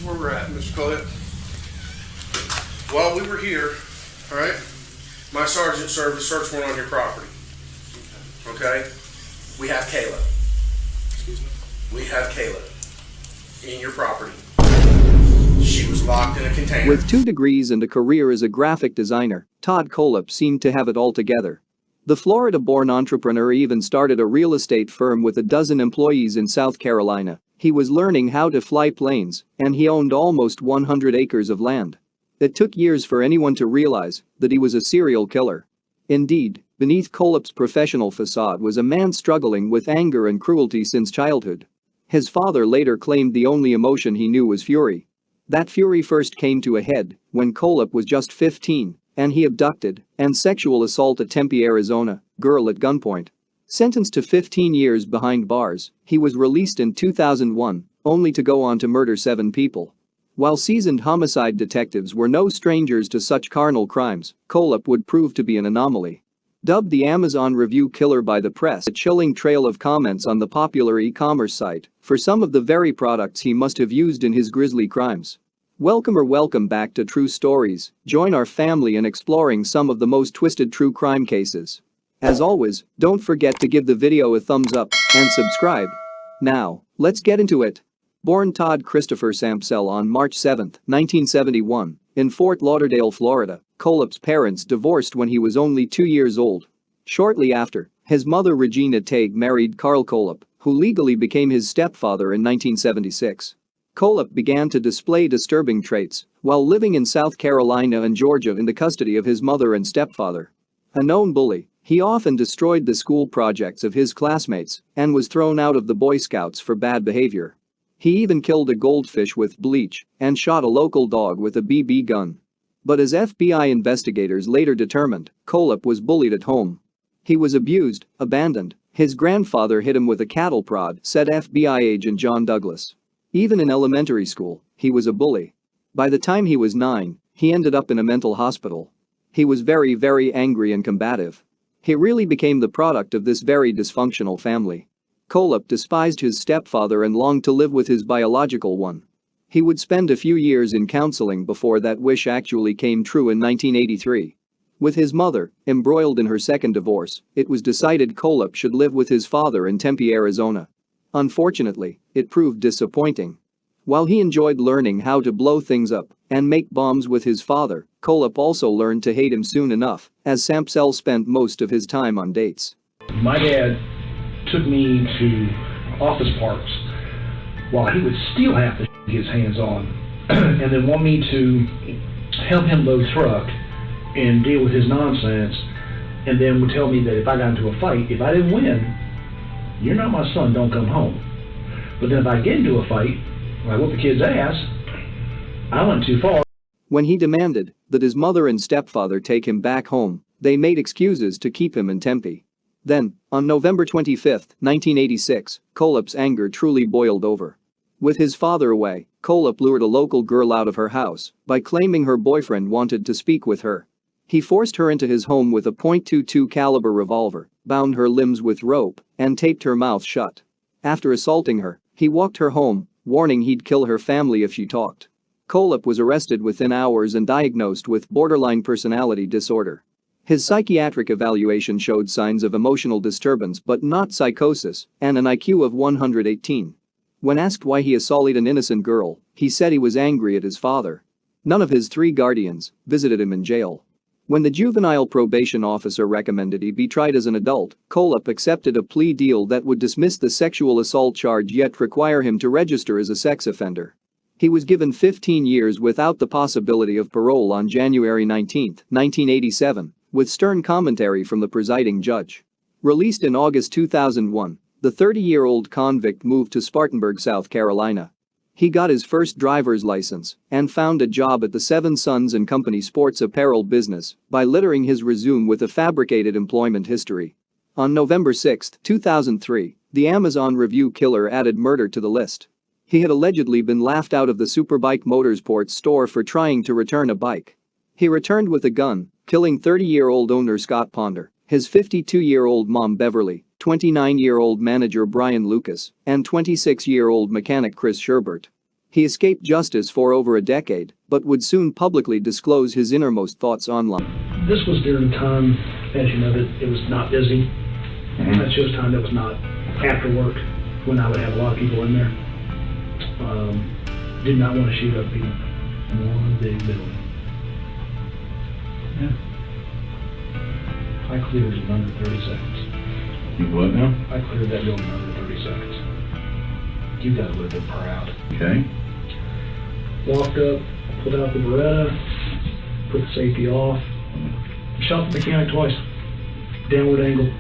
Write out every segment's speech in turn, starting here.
is where we're at, Mr. Kohlhepp. While we were here, all right, my sergeant served a search warrant on your property. Okay? We have Kayla. Excuse me? We have Kayla in your property. She was locked in a container. With 2 degrees and a career as a graphic designer, Todd Kohlhepp seemed to have it all together. The Florida-born entrepreneur even started a real estate firm with a dozen employees in South Carolina. He was learning how to fly planes, and he owned almost 100 acres of land. It took years for anyone to realize that he was a serial killer. Indeed, beneath Kohlhepp's professional facade was a man struggling with anger and cruelty since childhood. His father later claimed the only emotion he knew was fury. That fury first came to a head when Kohlhepp was just 15, and he abducted and sexual assault a Tempe, Arizona girl at gunpoint. Sentenced to 15 years behind bars, he was released in 2001, only to go on to murder 7 people. While seasoned homicide detectives were no strangers to such carnal crimes, Kohlhepp would prove to be an anomaly. Dubbed the Amazon review killer by the press, a chilling trail of comments on the popular e-commerce site for some of the very products he must have used in his grisly crimes. Welcome back to True Stories. Join our family in exploring some of the most twisted true crime cases. As always, don't forget to give the video a thumbs up and subscribe. Now, let's get into it. Born Todd Christopher Sampsell on March 7, 1971, in Fort Lauderdale, Florida, Kohlhepp's parents divorced when he was only 2 years old. Shortly after, his mother Regina Tague married Carl Kohlhepp, who legally became his stepfather in 1976. Kohlhepp began to display disturbing traits while living in South Carolina and Georgia in the custody of his mother and stepfather. A known bully, he often destroyed the school projects of his classmates and was thrown out of the Boy Scouts for bad behavior. He even killed a goldfish with bleach and shot a local dog with a BB gun. But as FBI investigators later determined, Kohlhepp was bullied at home. He was abused, abandoned. His grandfather hit him with a cattle prod, said FBI agent John Douglas. Even in elementary school, he was a bully. By the time he was 9, he ended up in a mental hospital. He was very angry and combative. He really became the product of this very dysfunctional family. Kohlhepp despised his stepfather and longed to live with his biological one. He would spend a few years in counseling before that wish actually came true in 1983. With his mother embroiled in her second divorce, it was decided Kohlhepp should live with his father in Tempe, Arizona. Unfortunately, it proved disappointing. While he enjoyed learning how to blow things up and make bombs with his father, Kohlhepp also learned to hate him soon enough, as Sampsell spent most of his time on dates. My dad took me to office parks while he would still have to get his hands on and then want me to help him load truck and deal with his nonsense, and then would tell me that if I got into a fight, if I didn't win, you're not my son, don't come home. But then if I get into a fight, I whoop the kid's ass, I went too far. When he demanded that his mother and stepfather take him back home, they made excuses to keep him in Tempe. Then, on November 25, 1986, Kohlhepp's anger truly boiled over. With his father away, Kohlhepp lured a local girl out of her house by claiming her boyfriend wanted to speak with her. He forced her into his home with a .22 caliber revolver, bound her limbs with rope, and taped her mouth shut. After assaulting her, he walked her home, warning he'd kill her family if she talked. Kohlhepp was arrested within hours and diagnosed with borderline personality disorder. His psychiatric evaluation showed signs of emotional disturbance but not psychosis, and an IQ of 118. When asked why he assaulted an innocent girl, he said he was angry at his father. None of his 3 guardians visited him in jail. When the juvenile probation officer recommended he be tried as an adult, Kohlhepp accepted a plea deal that would dismiss the sexual assault charge yet require him to register as a sex offender. He was given 15 years without the possibility of parole on January 19, 1987, with stern commentary from the presiding judge. Released in August 2001, the 30-year-old convict moved to Spartanburg, South Carolina. He got his first driver's license and found a job at the Seven Sons & Company sports apparel business by littering his resume with a fabricated employment history. On November 6, 2003, the Amazon review killer added murder to the list. He had allegedly been laughed out of the Superbike Motorsports store for trying to return a bike. He returned with a gun, killing 30-year-old owner Scott Ponder, his 52-year-old mom Beverly, 29-year-old manager Brian Lucas, and 26-year-old mechanic Chris Sherbert. He escaped justice for over a decade, but would soon publicly disclose his innermost thoughts online. This was during the time, as you know, that it was not busy. That shows time that was not after work, when I would have a lot of people in there. Did not want to shoot up people. One big building. Yeah. I cleared it in under 30 seconds. You what now? I cleared that building in under 30 seconds. You got a little bit proud. Okay. Walked up, pulled out the Beretta, put the safety off, shot the mechanic twice. Downward angle.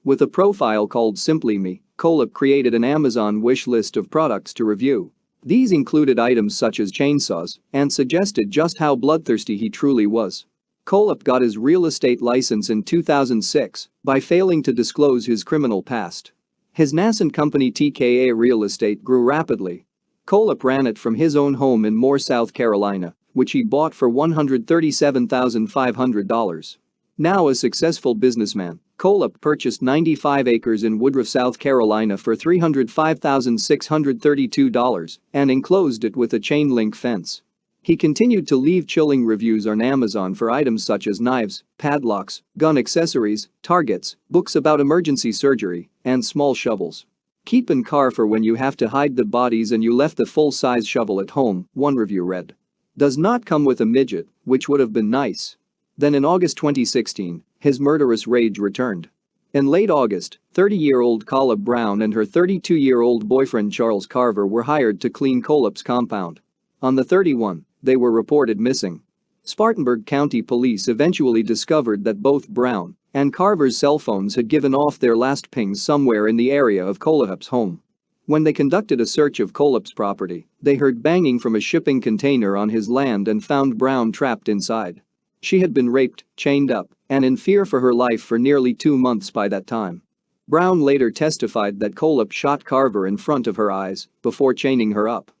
With a profile called Simply Me, Kohlhepp created an Amazon wish list of products to review. These included items such as chainsaws and suggested just how bloodthirsty he truly was. Kohlhepp got his real estate license in 2006 by failing to disclose his criminal past. His nascent company TKA Real Estate grew rapidly. Kohlhepp ran it from his own home in Moore, South Carolina, which he bought for $137,500. Now a successful businessman, Kohlhepp purchased 95 acres in Woodruff, South Carolina for $305,632 and enclosed it with a chain-link fence. He continued to leave chilling reviews on Amazon for items such as knives, padlocks, gun accessories, targets, books about emergency surgery, and small shovels. Keep in car for when you have to hide the bodies and you left the full-size shovel at home, one review read. Does not come with a midget, which would have been nice. Then in August 2016, his murderous rage returned. In late August, 30-year-old Kohlhepp Brown and her 32-year-old boyfriend Charles Carver were hired to clean Kohlhepp's compound. On the 31, they were reported missing. Spartanburg County Police eventually discovered that both Brown and Carver's cell phones had given off their last pings somewhere in the area of Kohlhepp's home. When they conducted a search of Kohlhepp's property, they heard banging from a shipping container on his land and found Brown trapped inside. She had been raped, chained up, and in fear for her life for nearly 2 months by that time. Brown later testified that Kohlhepp shot Carver in front of her eyes before chaining her up.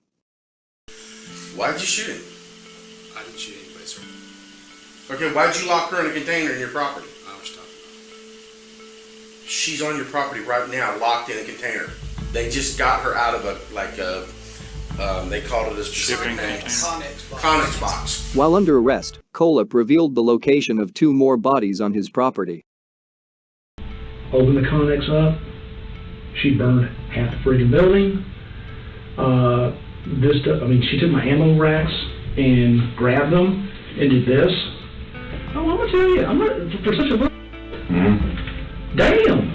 Why'd you shoot him? I didn't shoot anybody, sir. Okay, why'd you lock her in a container in your property? I was talking. She's on your property right now, locked in a container. They just got her out of they called it a Shipping specific name. container. Connex box. While under arrest, Kohlhepp revealed the location of 2 more bodies on his property. Opened the Connex up. She burned half the friggin' building. She took my ammo racks and grabbed them and did this. Oh, I'm gonna tell you, I'm not for such a little. Damn.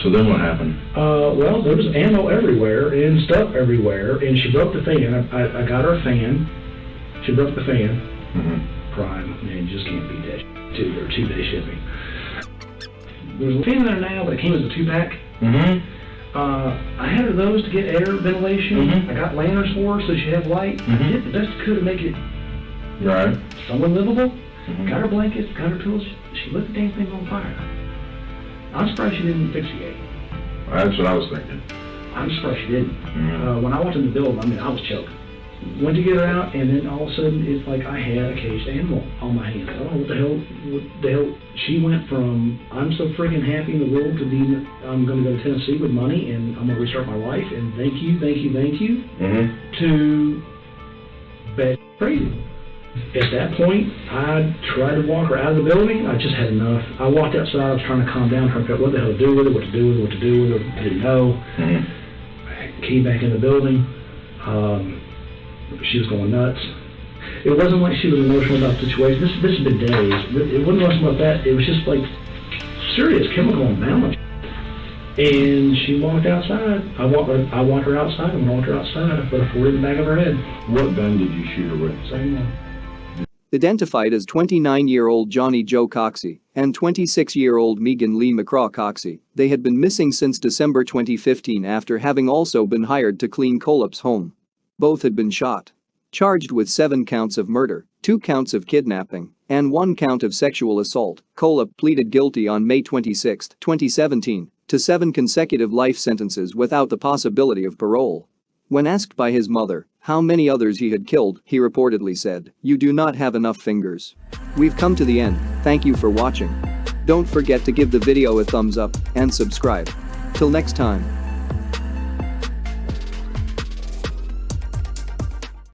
So then what happened? Well, there was ammo everywhere and stuff everywhere, and she broke the fan. I got her a fan. She broke the fan. Prime, man, you just can't beat that. They're 2-day shipping. There's a fan there now, but it came as a 2-pack. I had her those to get air ventilation. I got lanterns for her so she had light. I did the best I could to make it somewhat livable. Got her blankets, got her tools. She lit the damn thing on fire. I'm surprised she didn't asphyxiate. That's what I was thinking. I'm surprised she didn't. When I walked in the building, I was choking. Went to get her out, and then all of a sudden, it's like I had a caged animal on my hands. I don't know what the hell. She went from, I'm so freaking happy in the world to being, I'm going to go to Tennessee with money, and I'm going to restart my life, and thank you, to bad crazy. At that point, I tried to walk her out of the building. I just had enough. I walked outside. I was trying to calm down, trying to figure out what the hell to do with her, what to do with her. I didn't know. I came back in the building. She was going nuts. It wasn't like she was emotional about the situation. This had been days. It wasn't much about that. It was just like serious chemical imbalance. And she walked outside. I walked her outside. And when I walked her outside, I put a 40 in the back of her head. What gun did you shoot her with? Same one. Identified as 29-year-old Johnny Joe Coxey and 26-year-old Megan Lee McCraw Coxey, they had been missing since December 2015 after having also been hired to clean Kohlhepp's home. Both had been shot. Charged with 7 counts of murder, 2 counts of kidnapping, and 1 count of sexual assault, Kohlhepp pleaded guilty on May 26, 2017, to 7 consecutive life sentences without the possibility of parole. When asked by his mother how many others he had killed, he reportedly said, "You do not have enough fingers." We've come to the end. Thank you for watching. Don't forget to give the video a thumbs up and subscribe. Till next time.